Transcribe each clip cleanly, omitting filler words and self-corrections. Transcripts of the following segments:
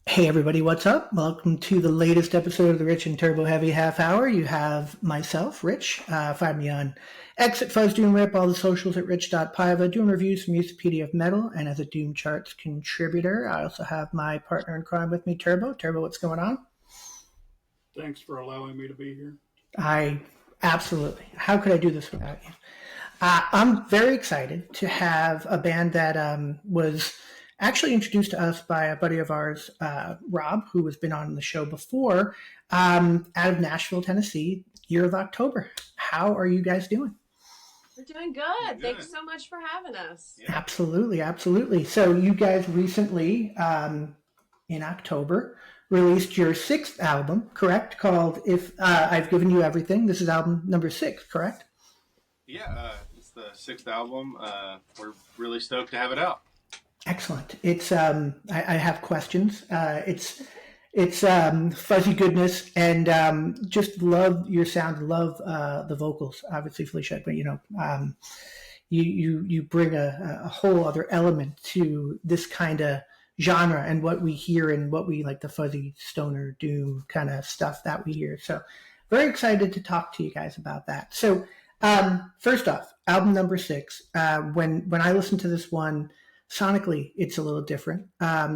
Hey everybody, what's up? Welcome to the latest episode of the Rich and Turbo Heavy Half Hour. You have myself, Rich. Find me on X at Fuzz Doom Rip, all the socials at rich.piva, doing reviews from Musipedia of Metal, and as a Doom Charts contributor. I also have my partner in crime with me, Turbo. Turbo, what's going on? Thanks for allowing me to be here. I absolutely. How could I do this without you? I'm very excited to have a band that was actually introduced to us by a buddy of ours, Rob, who has been on the show before, out of Nashville, Tennessee, Year of October. How are you guys doing? We're doing good. Thanks so much for having us. Yeah. Absolutely, absolutely. So you guys recently, in October, released your sixth album, correct? Called "If I've Given You Everything." This is album number 6, correct? Yeah, it's the sixth album. We're really stoked to have it out. Excellent. It's I have questions. It's fuzzy goodness, and just love your sound. Love the vocals, obviously, Phlecia. But you bring a whole other element to this kind of genre and what we hear and what we like, the fuzzy stoner doom kind of stuff that we hear. So very excited to talk to you guys about that. So first off, album number 6. When I listened to this one, sonically, it's a little different.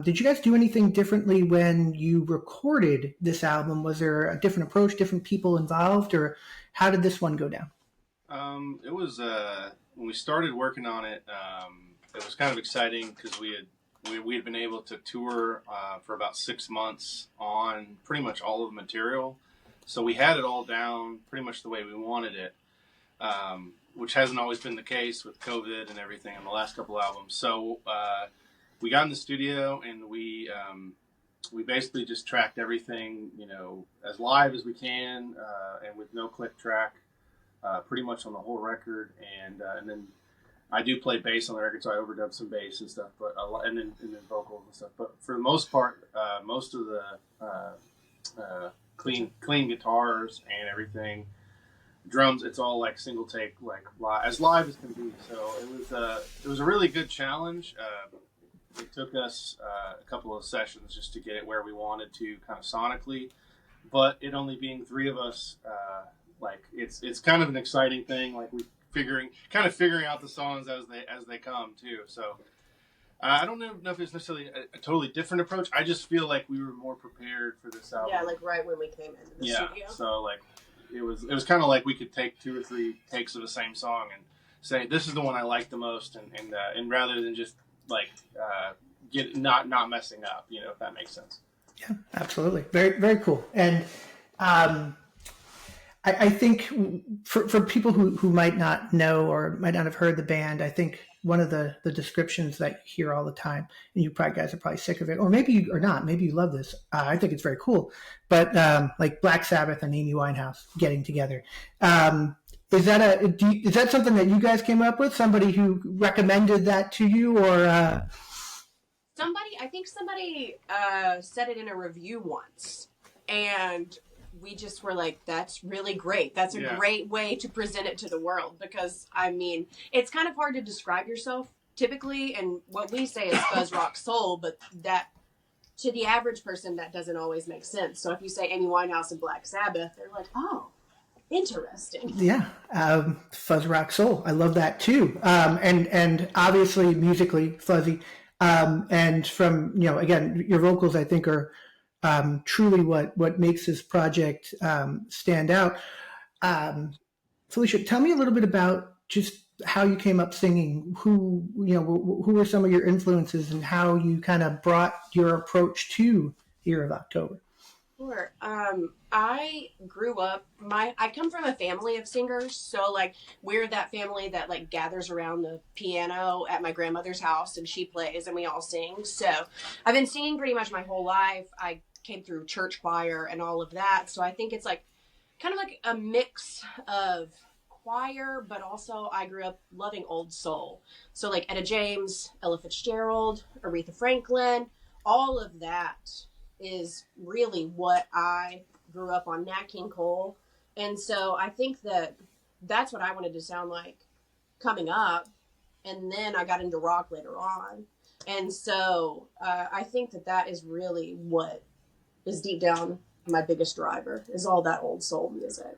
Did you guys do anything differently when you recorded this album? Was there a different approach, different people involved, or how did this one go down? It was when we started working on it. It was kind of exciting because we had been able to tour for about 6 months on pretty much all of the material, so we had it all down pretty much the way we wanted it. Which hasn't always been the case with COVID and everything in the last couple albums. So we got in the studio and we basically just tracked everything, as live as we can, and with no click track, pretty much on the whole record. And then I do play bass on the record, so I overdub some bass and stuff, but and then vocals and stuff. But for the most part, most of the clean guitars and everything. Drums, it's all like single take, like as live as can be. So it was a really good challenge. It took us a couple of sessions just to get it where we wanted to, kind of sonically. But it only being 3 of us, it's kind of an exciting thing. Like we figuring out the songs as they come too. So I don't know if it's necessarily a totally different approach. I just feel like we were more prepared for this album. Yeah, like right when we came into the studio. Yeah, so like. It was kind of like we could take 2 or 3 takes of the same song and say this is the one I like the most, and rather than just like get not messing up, if that makes sense. Yeah, absolutely, very very cool. And I think for people who might not know or might not have heard the band, I think one of the descriptions that you hear all the time, and you probably guys are probably sick of it, or maybe you are not, maybe you love this. I think it's very cool. But like Black Sabbath and Amy Winehouse getting together. Is that something that you guys came up with? Somebody who recommended that to you, or I think somebody said it in a review once, and we just were like, that's really great. That's a great way to present it to the world, because I mean, it's kind of hard to describe yourself typically, and what we say is fuzz rock soul, but that to the average person that doesn't always make sense. So if you say Amy Winehouse and Black Sabbath, they're like, oh, interesting. Yeah, fuzz rock soul. I love that too. And obviously musically fuzzy. And from again, your vocals I think are truly what makes this project stand out. Phlecia, tell me a little bit about just how you came up singing. Who were some of your influences, and how you kind of brought your approach to Year of October? Sure. I grew up, I come from a family of singers. So like we're that family that like gathers around the piano at my grandmother's house and she plays and we all sing. So I've been singing pretty much my whole life. I came through church choir and all of that. So I think it's like kind of like a mix of choir, but also I grew up loving old soul. So like Etta James, Ella Fitzgerald, Aretha Franklin, all of that is really what I grew up on, Nat King Cole. And so I think that that's what I wanted to sound like coming up. And then I got into rock later on. And so I think that is really what is deep down my biggest driver, is all that old soul music.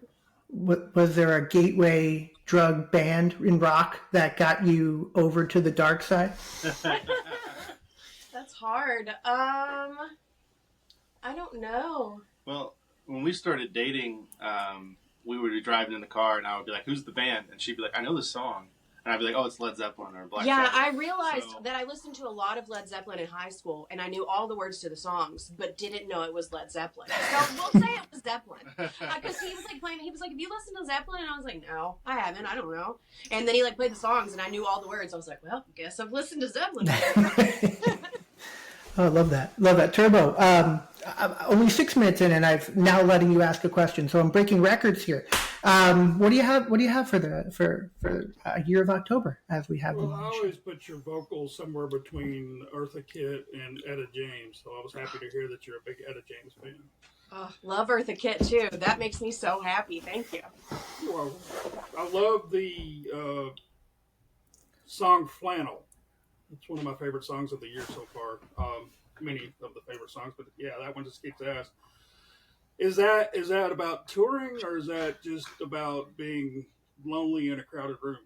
Was there a gateway drug band in rock that got you over to the dark side? That's hard. I don't know. Well, when we started dating, we would be driving in the car, and I would be like, "Who's the band?" And she'd be like, "I know this song," and I'd be like, "Oh, it's Led Zeppelin or Black Sabbath." I realized that I listened to a lot of Led Zeppelin in high school, and I knew all the words to the songs, but didn't know it was Led Zeppelin. So we'll say it was Zeppelin, because he was like playing. He was like, "Have you listened to Zeppelin?" And I was like, "No, I haven't. I don't know." And then he like played the songs, and I knew all the words. I was like, "Well, guess I've listened to Zeppelin." Oh, I love that. Love that. Turbo. I'm only 6 minutes in, and I've now letting you ask a question. So I'm breaking records here. What do you have? What do you have for Year of October as we have? Well, I always put your vocals somewhere between Eartha Kitt and Etta James, so I was happy to hear that you're a big Etta James fan. Oh, love Eartha Kitt too. That makes me so happy. Thank you. Well, I love the song "Flannel." It's one of my favorite songs of the year so far. Many of the favorite songs, but yeah, that one just kicks ass. Is that about touring, or is that just about being lonely in a crowded room?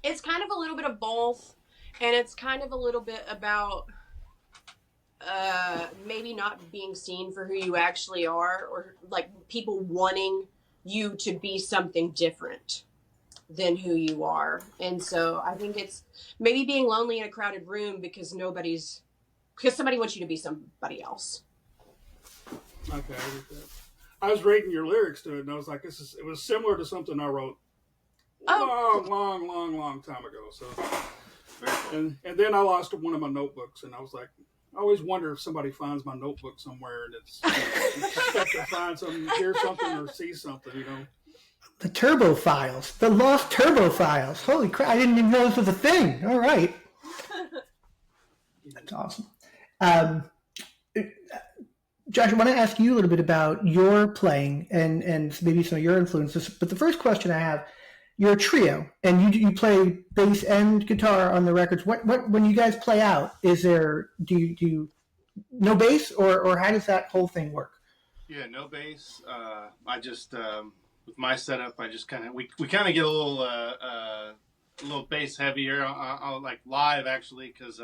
It's kind of a little bit of both, and it's kind of a little bit about maybe not being seen for who you actually are, or like people wanting you to be something different than who you are. And so I think it's maybe being lonely in a crowded room because somebody wants you to be somebody else. Okay, I get that. I was reading your lyrics to it, and I was like, it was similar to something I wrote long time ago. So, and then I lost one of my notebooks, and I was like, I always wonder if somebody finds my notebook somewhere, and it's expect to find something, hear something, or see something, you know. The Turbo Files, the lost Turbo Files. Holy crap! I didn't even know this was a thing. All right, that's awesome. Josh, I want to ask you a little bit about your playing and maybe some of your influences. But the first question I have, you're a trio, and you play bass and guitar on the records. What when you guys play out, is there do you no bass, or how does that whole thing work? Yeah, no bass. I just with my setup, I just kind of we kind of get a little bass heavier. I'll like live actually, because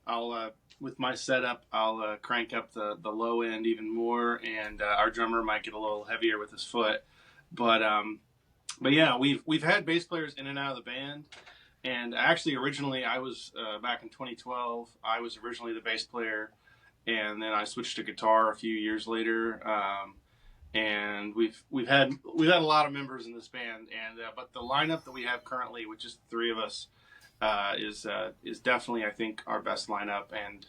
I'll with my setup I'll crank up the low end even more, and our drummer might get a little heavier with his foot. But yeah, we've had bass players in and out of the band, and actually originally I was back in 2012. I was originally the bass player, and then I switched to guitar a few years later. And we've had a lot of members in this band, and but the lineup that we have currently with just the three of us is definitely, I think, our best lineup, and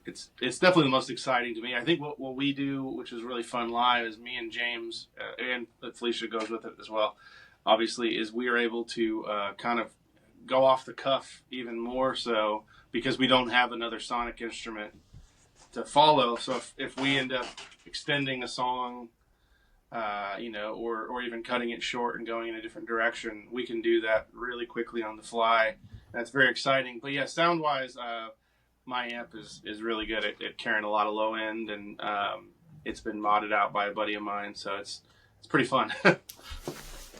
it's definitely the most exciting to me. I think what we do, which is really fun live, is me and James and Phlecia goes with it as well, obviously, is we are able to kind of go off the cuff even more so, because we don't have another sonic instrument to follow. So if we end up extending a song, or even cutting it short and going in a different direction, we can do that really quickly on the fly. That's very exciting. But yeah, sound wise, my amp is really good at carrying a lot of low end, and it's been modded out by a buddy of mine, so it's pretty fun.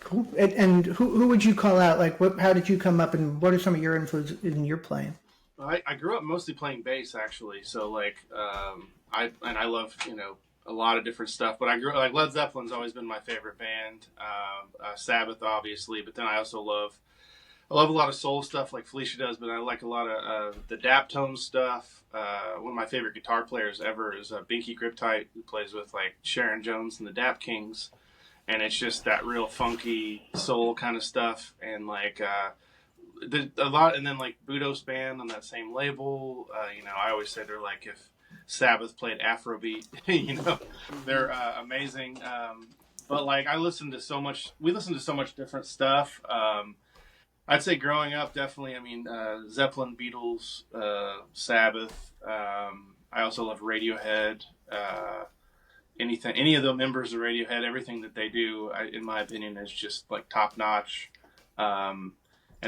Cool. And who would you call out? Like, how did you come up, and what are some of your influences in your playing? I grew up mostly playing bass, actually. So like, I love a lot of different stuff. But I grew like Led Zeppelin's always been my favorite band. Sabbath, obviously, but then I also love a lot of soul stuff like Phlecia does. But I like a lot of the Daptone stuff. One of my favorite guitar players ever is Binky Griptite, who plays with like Sharon Jones and the Dap Kings, and it's just that real funky soul kind of stuff, and like. A lot, and then like Budo's band on that same label. I always say they're like if Sabbath played Afrobeat. They're amazing. But like we listen to so much different stuff. I'd say growing up, definitely. I mean, Zeppelin, Beatles, Sabbath. I also love Radiohead. Any of the members of Radiohead, everything that they do, in my opinion, is just like top notch. And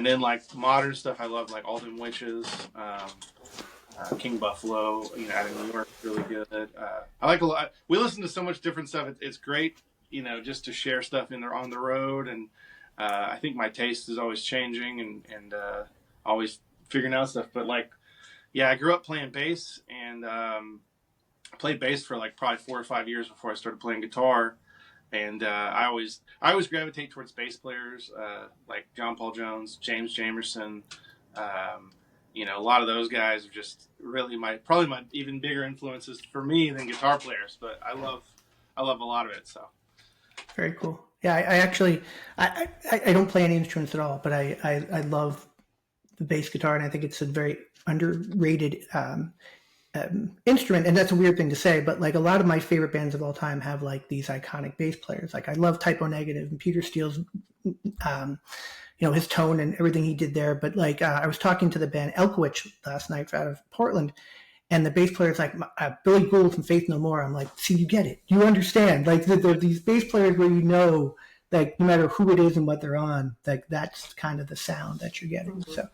then like modern stuff, I love like All Them Witches, King Buffalo, out of New York, really good. I like a lot. We listen to so much different stuff. It's great, just to share stuff on the road. And I think my taste is always changing and always figuring out stuff. But like, yeah, I grew up playing bass and I played bass for like probably 4 or 5 years before I started playing guitar. And I always gravitate towards bass players like John Paul Jones, James Jamerson. A lot of those guys are just really probably my even bigger influences for me than guitar players. But I love a lot of it. So very cool. Yeah, I actually I don't play any instruments at all, but I love the bass guitar, and I think it's a very underrated instrument. And that's a weird thing to say, but like a lot of my favorite bands of all time have like these iconic bass players. Like I love Typo Negative and Peter Steele's his tone and everything he did there. But like I was talking to the band Elkowitz last night out of Portland, and the bass player is like Billy Gould from Faith No More. I'm like, see, you get it, you understand. Like these bass players where like no matter who it is and what they're on, like that's kind of the sound that you're getting. Mm-hmm. So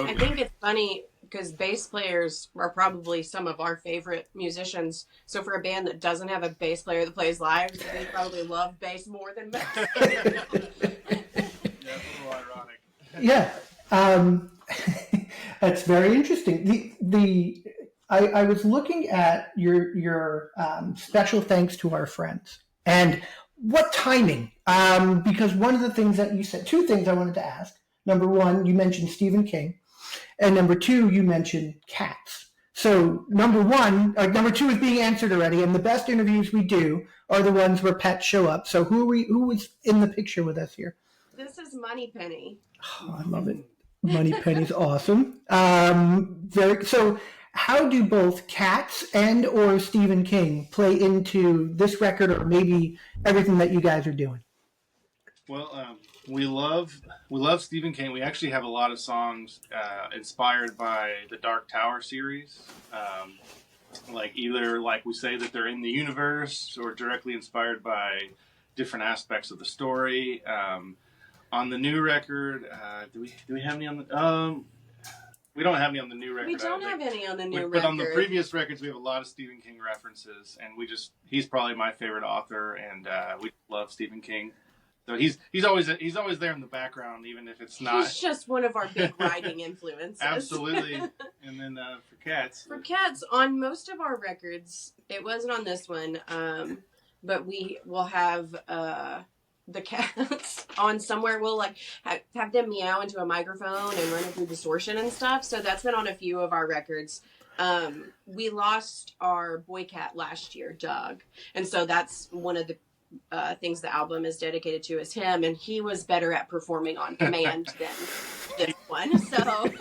I think it's funny because bass players are probably some of our favorite musicians. So for a band that doesn't have a bass player that plays live, they probably love bass more than bass. yeah, it's a little ironic. Yeah, that's very interesting. I was looking at your special thanks to our friends, and what timing? Because one of the things that you said, two things I wanted to ask. Number one, you mentioned Stephen King, and number two, you mentioned cats. So number two is being answered already, and the best interviews we do are the ones where pets show up. So who was in the picture with us here? This is Moneypenny. Oh, I love it. Moneypenny's awesome. So how do both cats and or Stephen King play into this record, or maybe everything that you guys are doing? Well, we love Stephen King. We actually have a lot of songs inspired by the Dark Tower series. Like either like we say that they're in the universe or directly inspired by different aspects of the story. On the new record, do we have any on the we don't have any on the new record. We don't have any on the new record. But on the previous records, we have a lot of Stephen King references, and he's probably my favorite author, and we love Stephen King. So he's always there in the background, even if it's not. He's just one of our big writing influences. Absolutely. And then for cats. For cats, on most of our records, it wasn't on this one, but we will have the cats on somewhere. We'll like have them meow into a microphone and run it through distortion and stuff. So that's been on a few of our records. We lost our boy cat last year, Doug, and so that's one of the things the album is dedicated to is him, and he was better at performing on command than this one. So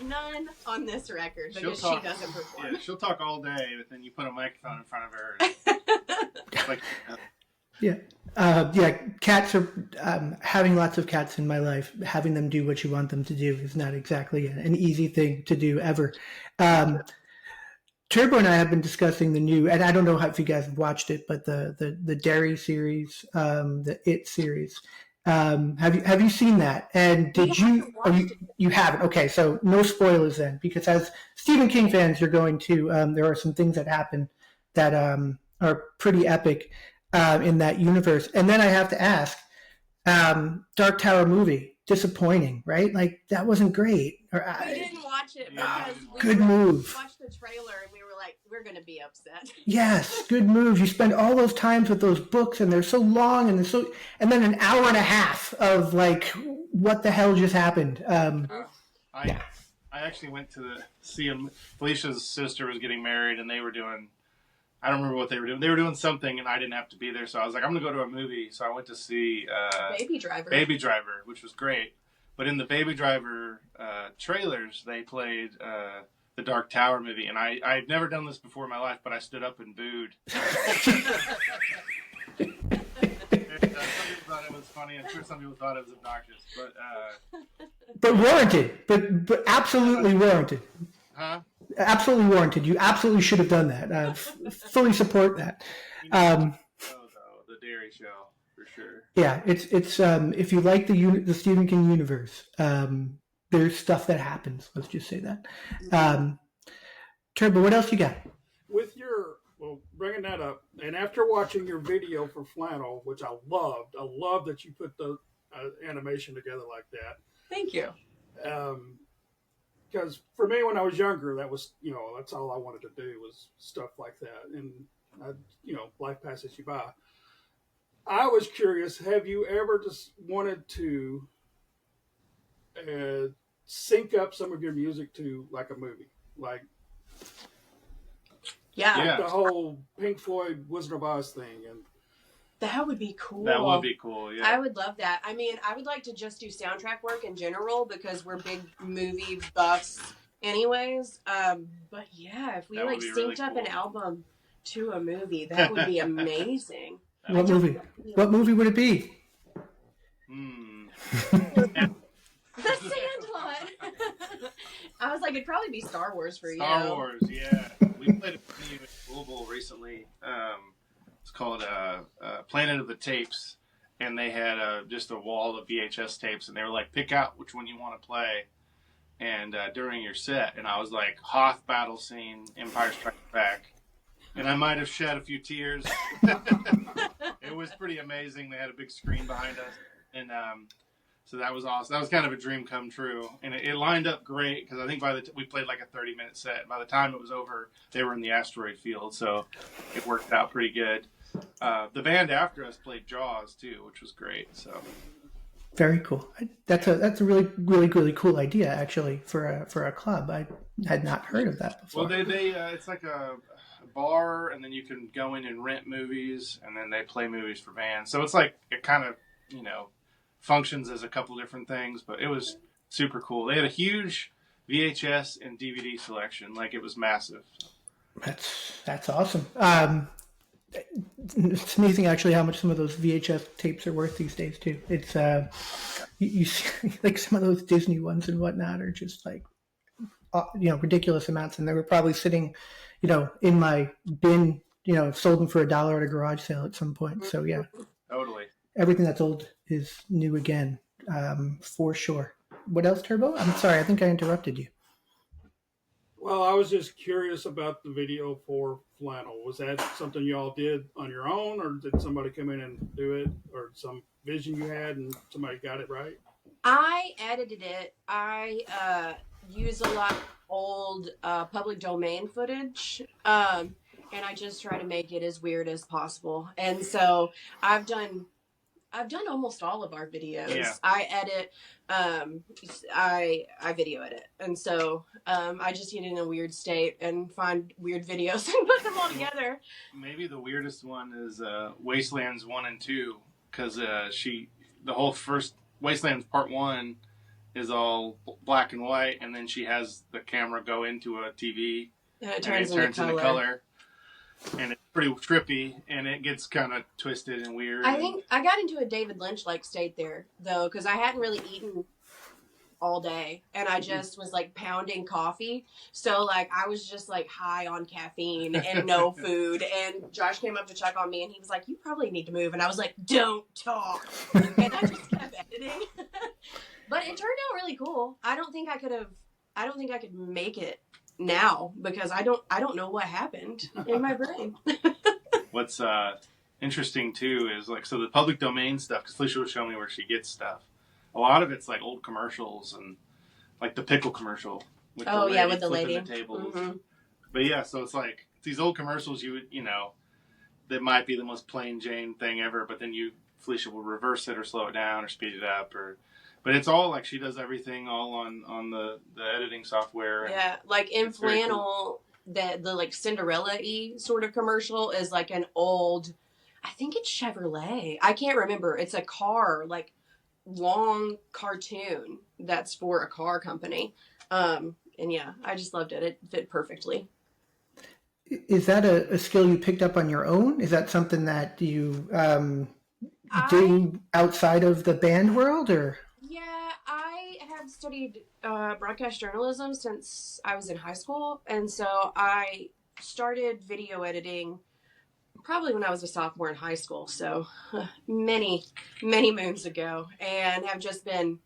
none on this record because she doesn't perform. Yeah, she'll talk all day, but then you put a microphone in front of her. And like, cats are having lots of cats in my life. Having them do what you want them to do is not exactly an easy thing to do ever. Turbo and I have been discussing the new, and I don't know if you guys have watched it, but the Dairy series, the It series. Have you seen that? And did you? You haven't? Okay, so no spoilers then, because as Stephen King fans, you're going to. There are some things that happen that are pretty epic in that universe. And then I have to ask, Dark Tower movie. Disappointing, right? Like that wasn't great. We didn't watch it because good move. Watched the trailer and we were like, we're going to be upset. Yes, good move. You spend all those times with those books, and they're so long, and and then an hour and a half of like, what the hell just happened? I actually went to see him. Felicia's sister was getting married, and they were doing. I don't remember what they were doing. They were doing something, and I didn't have to be there. So I was like, I'm going to go to a movie. So I went to see Baby Driver. Baby Driver, which was great. But in the Baby Driver trailers, they played the Dark Tower movie. And I'd never done this before in my life, but I stood up and booed. Some people thought it was funny. I'm sure some people thought it was obnoxious. But warranted. But absolutely warranted. Huh? Absolutely warranted. You absolutely should have done that. Fully support that. The Dairy Show, for sure. Yeah, it's if you like the Stephen King universe, there's stuff that happens. Let's just say that. Turbo, what else you got? With your, well, bringing that up, and after watching your video for Flannel, which I love that you put the animation together like that. Thank you. Because for me, when I was younger, that was, that's all I wanted to do was stuff like that. And, life passes you by. I was curious, have you ever just wanted to sync up some of your music to like a movie? Like, Yeah. the whole Pink Floyd Wizard of Oz thing. And that would be cool. That would be cool, yeah. I would love that. I mean, I would like to just do soundtrack work in general because we're big movie buffs anyways. But yeah, if we like synced really up cool. an album to a movie, that would be amazing. What movie? What movie would it be? The Sandlot. I was like, it'd probably be Star Wars for you. Star Wars, yeah. We played a venue in Louisville recently. It's called Planet of the Tapes, and they had just a wall of VHS tapes, and they were like, pick out which one you want to play, and during your set, and I was like, Hoth battle scene, Empire Strikes Back, and I might have shed a few tears. It was pretty amazing. They had a big screen behind us, and so that was awesome. That was kind of a dream come true, and it lined up great because I think we played like a 30-minute set. By the time it was over, they were in the asteroid field, so it worked out pretty good. The band after us played Jaws too, which was great. So very cool. That's a really cool idea actually for a club. I had not heard of that before. Well, they it's like a bar, and then you can go in and rent movies, and then they play movies for bands. So it's like it kind of functions as a couple different things, but it was super cool. They had a huge VHS and DVD selection, like it was massive. That's awesome. It's amazing actually how much some of those VHS tapes are worth these days too. It's you see, like some of those Disney ones and whatnot are just like ridiculous amounts, and they were probably sitting in my bin, sold them for $1 at a garage sale at some point. So yeah, totally. Everything that's old is new again, for sure. What else, Turbo? I'm sorry, I think I interrupted you. Well, I was just curious about the video for Flannel. Was that something you all did on your own, or did somebody come in and do it, or some vision you had and somebody got it right? I edited it. I use a lot of old public domain footage, and I just try to make it as weird as possible. And so I've done almost all of our videos. Yeah. I edit, I video edit. And so I just get in a weird state and find weird videos and put them all together. Maybe the weirdest one is Wastelands 1 and 2, because the whole first Wastelands Part 1 is all black and white, and then she has the camera go into a TV, and it turns into color. And it's pretty trippy, and it gets kind of twisted and weird. I think I got into a David Lynch-like state there, though, because I hadn't really eaten all day, and I just was, like, pounding coffee. So, like, I was just, like, high on caffeine and no food. And Josh came up to check on me, and he was like, you probably need to move. And I was like, don't talk. And I just kept editing. But it turned out really cool. I don't think I could make it now, because I don't know what happened in my brain. What's interesting too is like, so the public domain stuff, because Phlecia was showing me where she gets stuff. A lot of it's like old commercials, and like the pickle commercial with the lady flipping the tables. Mm-hmm. But yeah, so it's like these old commercials that might be the most plain Jane thing ever, but then Phlecia will reverse it or slow it down or speed it up, but it's all like she does everything all on the editing software. Yeah, like in Flannel, cool. the like Cinderella-y sort of commercial is like an old, I think it's Chevrolet. I can't remember. It's a car, like long cartoon that's for a car company. And yeah, I just loved it. It fit perfectly. Is that a skill you picked up on your own? Is that something that you do outside of the band world, or? Yeah, I have studied broadcast journalism since I was in high school, and so I started video editing probably when I was a sophomore in high school. So many, many moons ago, and have just been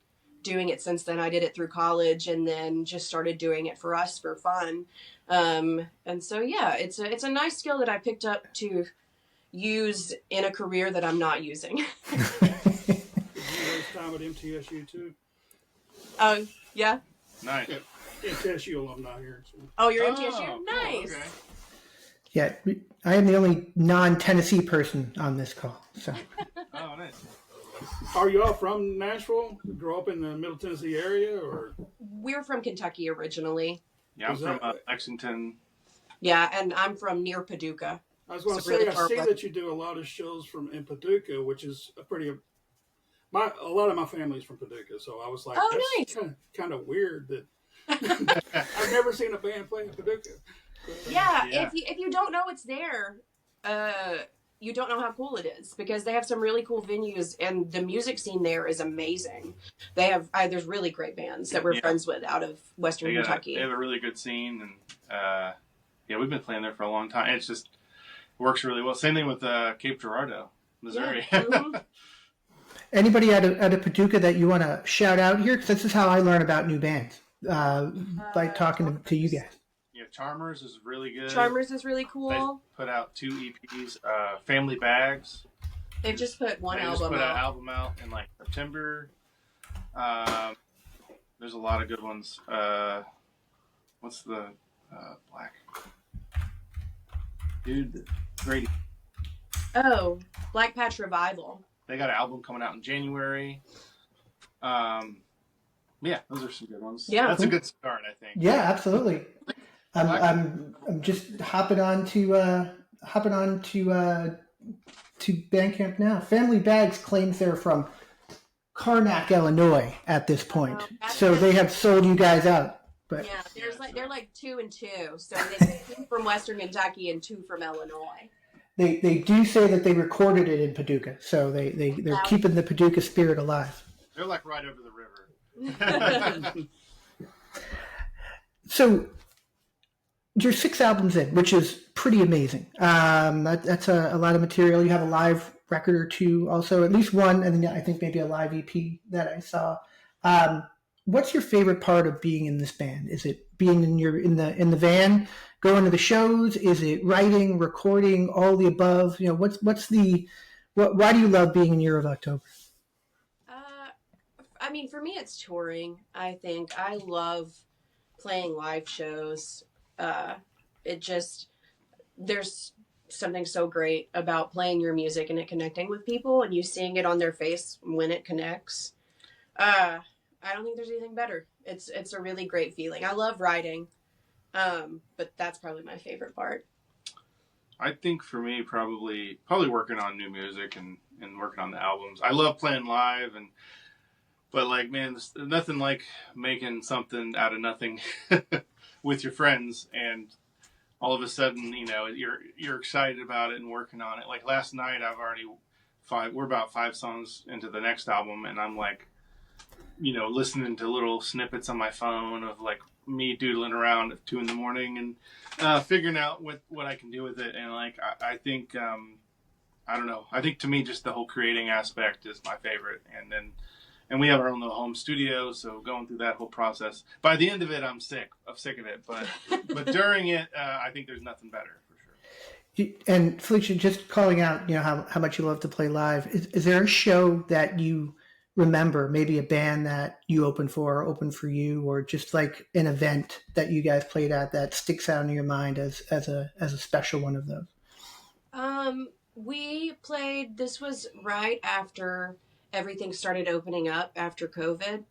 doing it since then. I did it through college and then just started doing it for us for fun. And so, yeah, it's a nice skill that I picked up to use in a career that I'm not using. Did you waste time at MTSU too? Oh, yeah. Nice. Yeah, MTSU alumni here. So. Oh, you're MTSU? Cool, Nice. okay. Yeah, I am the only non-Tennessee person on this call. So. Oh, nice. Are you all from Nashville? Grew up in the Middle Tennessee area, or? We're from Kentucky originally. Yeah, I'm Is from that- Lexington. Yeah, and I'm from near Paducah. I was going to It's say, really I far see west. that you do a lot of shows in Paducah, which is a lot of my family's from Paducah, so I was like, Oh, that's nice. kind of weird that I've never seen a band play in Paducah. Yeah, Yeah. if you don't know it's there, you don't know how cool it is, because they have some really cool venues and the music scene there is amazing. They have there's really great bands that we're friends with out of Western Kentucky. They have a really good scene, and yeah, we've been playing there for a long time. It's just works really well. Same thing with Cape Girardeau, Missouri. Yeah. Mm-hmm. Anybody out of Paducah that you want to shout out here? Because this is how I learn about new bands, by talking to you guys. Yeah, Charmers is really good. Charmers is really They cool. put out 2 EPs. Family Bags. They've just put one They just album put an out. album out in like September. There's a lot of good ones. What's the black dude? Grady. Oh, Black Patch Revival. They got an album coming out in January. Yeah, those are some good ones. Yeah. That's a good start, I think. Yeah, absolutely. I'm just hopping on to Bandcamp now. Family Bags claims they're from Karnak, Illinois at this point, so they have sold you guys out. But Yeah, they're like 2 and 2. So they 2 from Western Kentucky and 2 from Illinois. they do say that they recorded it in Paducah, so they're keeping the Paducah spirit alive. They're like right over the river. So you're 6 albums in, which is pretty amazing. That's a lot of material. You have a live record or 2 also, at least one, and then I think maybe a live EP that I saw. What's your favorite part of being in this band? Is it being in the van, going to the shows? Is it writing, recording, all the above? You know, why do you love being in Year of October? I mean, for me, it's touring. I think I love playing live shows. There's something so great about playing your music and it connecting with people and you seeing it on their face when it connects. I don't think there's anything better. It's a really great feeling. I love writing, but that's probably my favorite part. I think for me, probably working on new music and working on the albums. I love playing live, but like, man, there's nothing like making something out of nothing with your friends, and all of a sudden, you know, you're excited about it and working on it. Like last night, we're about 5 songs into the next album, and I'm like, you know, listening to little snippets on my phone of like me doodling around at 2 a.m. and figuring out what I can do with it. And like, I think, I don't know. I think to me, just the whole creating aspect is my favorite. And we have our own little home studio, so going through that whole process. By the end of it, I'm sick of it. But during it, I think there's nothing better for sure. And Phlecia, just calling out, you know, how much you love to play live. Is there a show that you remember, maybe a band that you opened for you, or just like an event that you guys played at that sticks out in your mind as a special one of those? We played, this was right after everything started opening up after COVID.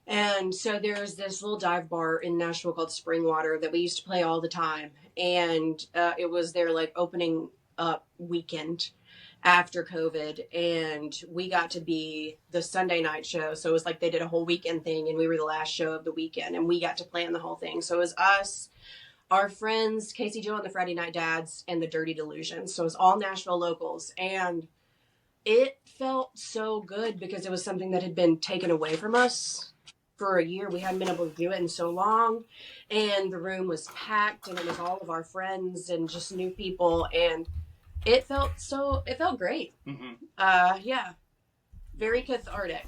And so there's this little dive bar in Nashville called Springwater that we used to play all the time. And it was their like opening up weekend after COVID, and we got to be the Sunday night show. So it was like they did a whole weekend thing, and we were the last show of the weekend, and we got to plan the whole thing. So it was us, our friends, Casey Joe and the Friday Night Dads, and the Dirty Delusions. So it was all Nashville locals, and it felt so good because it was something that had been taken away from us for a year. We hadn't been able to do it in so long, and the room was packed, and it was all of our friends and just new people, and It felt great. Mm-hmm. Yeah, very cathartic.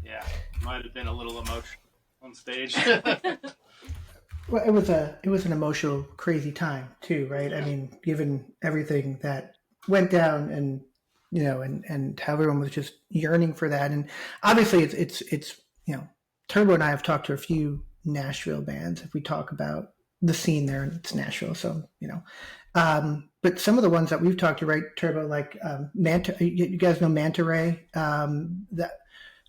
Yeah, might have been a little emotional on stage. Well, it was an emotional, crazy time too, right? I mean, given everything that went down, and and how everyone was just yearning for that, and obviously it's Turbo and I have talked to a few Nashville bands. If we talk about the scene there, and it's Nashville, so but some of the ones that we've talked to, right, Turbo, like Manta, you guys know Manta Ray, that.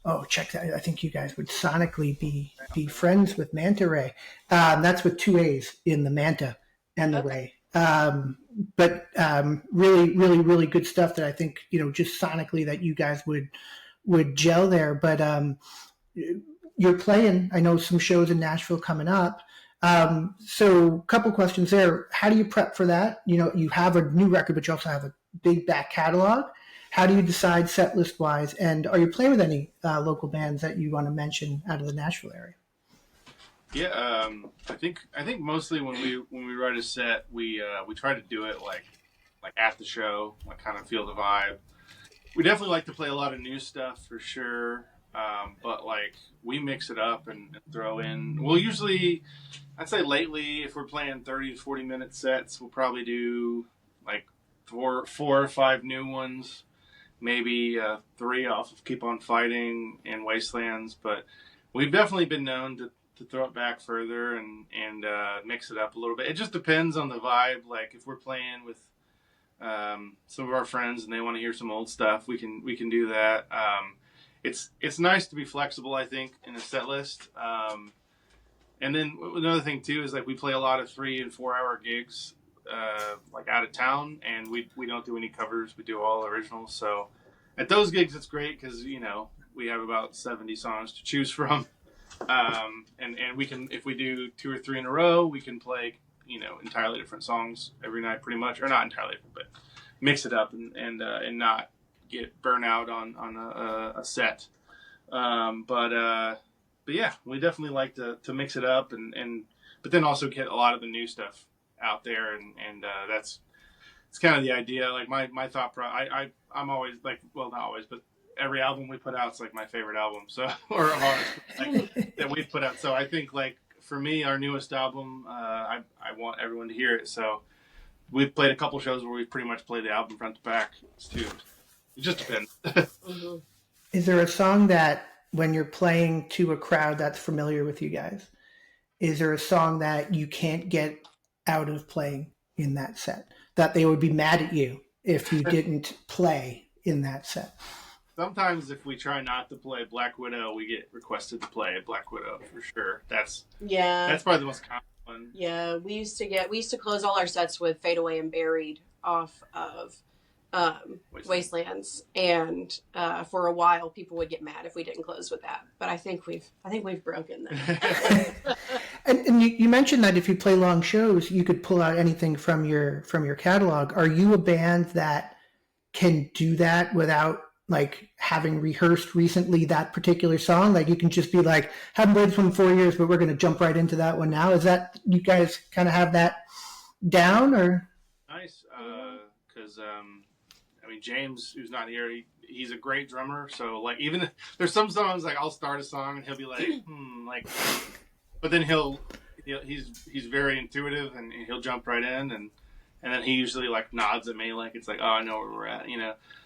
Oh, check that! I think you guys would sonically be friends with Manta Ray. That's with two A's in the Manta and the Okay. Ray. But really, really, really good stuff that I think just sonically that you guys would gel there. But you're playing. I know some shows in Nashville coming up. So a couple questions there. How do you prep for that? You have a new record, but you also have a big back catalog. How do you decide set list wise? And are you playing with any local bands that you want to mention out of the Nashville area? Yeah, I think mostly when we write a set, we try to do it like at the show, like kind of feel the vibe. We definitely like to play a lot of new stuff for sure, but like we mix it up and throw in. We'll usually, I'd say lately, if we're playing 30 to 40-minute sets, we'll probably do like four or five new ones. Maybe 3 off of Keep On Fighting and Wastelands, but we've definitely been known to throw it back further and mix it up a little bit. It just depends on the vibe. Like if we're playing with some of our friends and they want to hear some old stuff, we can do that. It's nice to be flexible, I think, in a set list. And then another thing too is like we play a lot of 3 and 4 hour gigs. Like out of town, and we don't do any covers. We do all originals. So at those gigs, it's great because we have about 70 songs to choose from, and we can, if we do 2 or 3 in a row, we can play entirely different songs every night, pretty much, or not entirely different, but mix it up and not get burnt out on a set. But yeah, we definitely like to mix it up but then also get a lot of the new stuff out there, and it's kind of the idea. Like my thought I'm always like, well, not always, but every album we put out is like my favorite album, so or like, that we've put out. So I think like for me, our newest album, I want everyone to hear it. So we've played a couple shows where we've pretty much played the album front to back. It just depends. Mm-hmm. Is there a song that when you're playing to a crowd that's familiar with you guys, is there a song that you can't get out of playing in that set, that they would be mad at you if you didn't play in that set? Sometimes if we try not to play Black Widow, we get requested to play Black Widow for sure. That's probably the most common one. Yeah, we used to close all our sets with Fade Away and Buried off of Wastelands, and for a while people would get mad if we didn't close with that. But I think we've broken that. And you mentioned that if you play long shows, you could pull out anything from your catalog. Are you a band that can do that without like having rehearsed recently that particular song? Like you can just be like, haven't played this one in 4 years, but we're going to jump right into that one now. Is that, you guys kind of have that down, or? Nice, because I mean James, who's not here, he's a great drummer. So like even there's some songs like I'll start a song and he'll be like, like. But then he's very intuitive and he'll jump right in and then he usually like nods at me like it's like, oh, I know where we're at,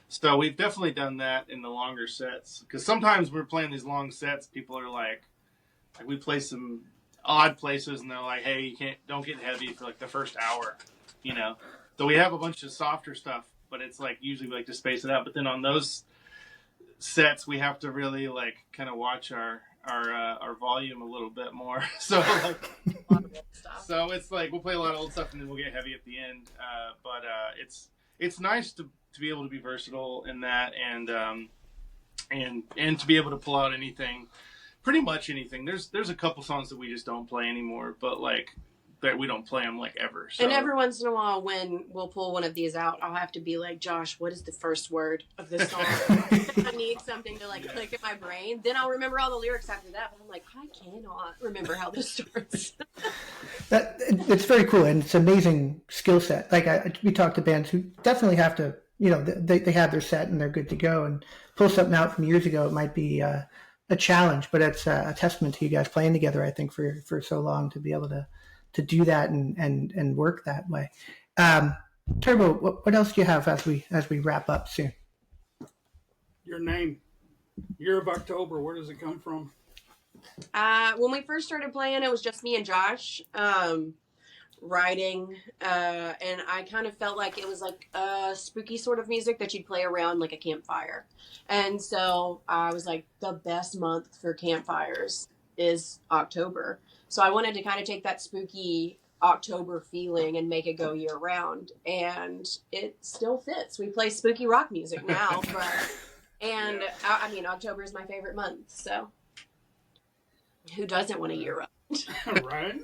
So we've definitely done that in the longer sets, because sometimes we're playing these long sets, people are like we play some odd places and they're like, hey, don't get heavy for like the first hour, So we have a bunch of softer stuff, but it's like usually we like to space it out. But then on those sets we have to really like kind of watch our volume a little bit more. So like, so it's like we'll play a lot of old stuff and then we'll get heavy at the end. But it's nice to be able to be versatile in that and to be able to pull out anything, pretty much anything. There's a couple songs that we just don't play anymore, but like we don't play them like ever. So. And every once in a while, when we'll pull one of these out, I'll have to be like, Josh, what is the first word of this song? I need something to like click in my brain. Then I'll remember all the lyrics after that. But I'm like, I cannot remember how this starts. It's very cool, and it's an amazing skill set. Like we talk to bands who definitely have to, they have their set and they're good to go, and pull something out from years ago, it might be a challenge, but it's a testament to you guys playing together, I think, for so long to be able to do that and work that way. Turbo, what else do you have as we wrap up soon? Your name, Year of October, where does it come from? When we first started playing, it was just me and Josh writing, and I kind of felt like it was like spooky sort of music that you'd play around like a campfire. And so I was like, the best month for campfires is October. So I wanted to kind of take that spooky October feeling and make it go year round. And it still fits. We play spooky rock music now. And I mean, October is my favorite month. So who doesn't want a year round? Right?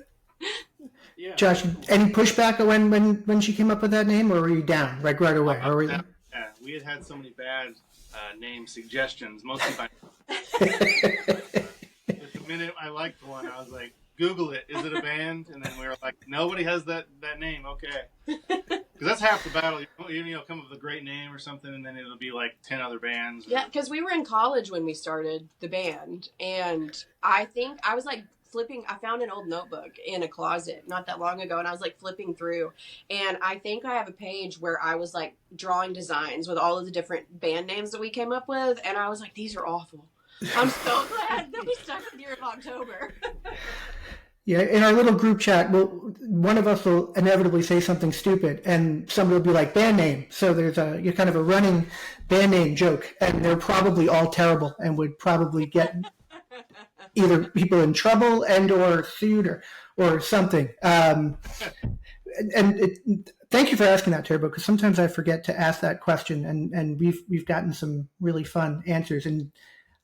Yeah. Josh, any pushback when she came up with that name, or were you down like right away? Yeah, we had so many bad name suggestions, mostly by. The minute I liked one, I was like, Google it. Is it a band? And then we were like, nobody has that name. Okay. Because that's half the battle. You come up with a great name or something, and then it'll be like 10 other bands. Yeah, because we were in college when we started the band. And I think I was like I found an old notebook in a closet not that long ago, and I was like flipping through. And I think I have a page where I was like drawing designs with all of the different band names that we came up with. And I was like, these are awful. I'm so glad that we stuck with Year of October. Yeah, in our little group chat, one of us will inevitably say something stupid, and somebody will be like, band name. So there's you're kind of a running band name joke, and they're probably all terrible and would probably get either people in trouble and or sued or something. Thank you for asking that, Turbo, because sometimes I forget to ask that question, and we've gotten some really fun answers, and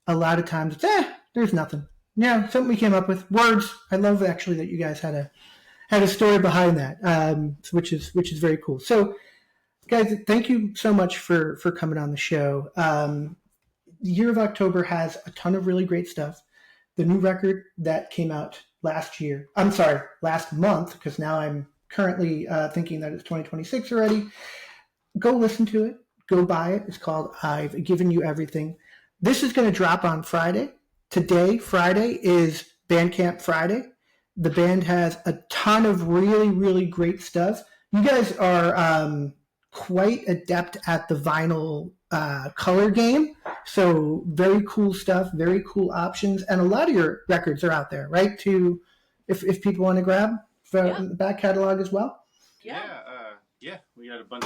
a lot of times it's, there's nothing. Yeah, something we came up with. Words. I love actually that you guys had a story behind that, which is very cool. So, guys, thank you so much for coming on the show. The Year of October has a ton of really great stuff. The new record that came out last month, because now I'm currently thinking that it's 2026 already. Go listen to it. Go buy it. It's called I've Given You Everything. This is going to drop on Friday. Today, Friday, is Bandcamp Friday. The band has a ton of really, really great stuff. You guys are quite adept at the vinyl color game. So very cool stuff, very cool options. And a lot of your records are out there, right? If people want to grab the back catalog as well. Yeah. We got a bunch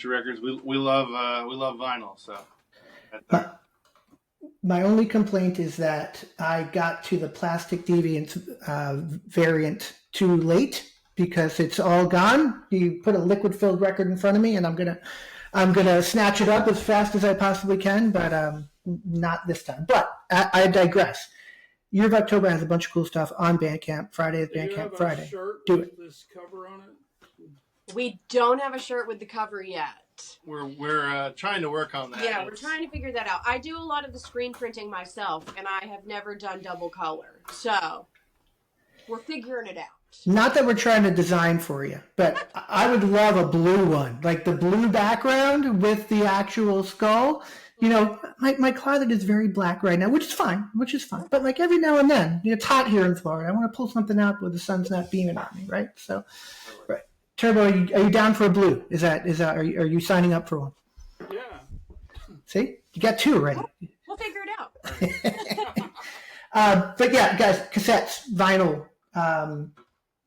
of records. We love vinyl. So. My only complaint is that I got to the Plastic Deviant variant too late because it's all gone. You put a liquid-filled record in front of me, and I'm gonna snatch it up as fast as I possibly can, but not this time. But I digress. Year of October has a bunch of cool stuff on Bandcamp. Friday is Bandcamp Friday. Do it. This cover on it. We don't have a shirt with the cover yet. We're trying to work on that. Yeah, we're trying to figure that out. I do a lot of the screen printing myself, and I have never done double color. So we're figuring it out. Not that we're trying to design for you, but I would love a blue one, like the blue background with the actual skull. My closet is very black right now, which is fine. But like every now and then, it's hot here in Florida. I want to pull something out where the sun's not beaming on me, right? So, right. Turbo, are you down for a blue? Are you signing up for one? Yeah. See, you got two already. We'll figure it out. But yeah, guys, cassettes, vinyl,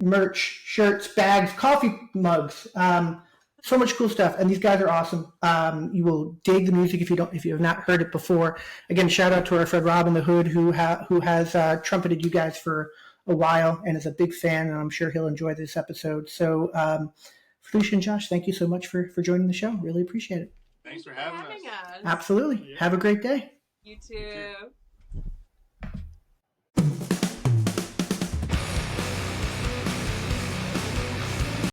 merch, shirts, bags, coffee mugs, so much cool stuff. And these guys are awesome. You will dig the music if you have not heard it before. Again, shout out to our friend Rob in the Hood who has trumpeted you guys for a while and is a big fan, and I'm sure he'll enjoy this episode. So, Phlecia and Josh, thank you so much for joining the show. Really appreciate it. Thanks for having us. Absolutely. Yeah. Have a great day. You too.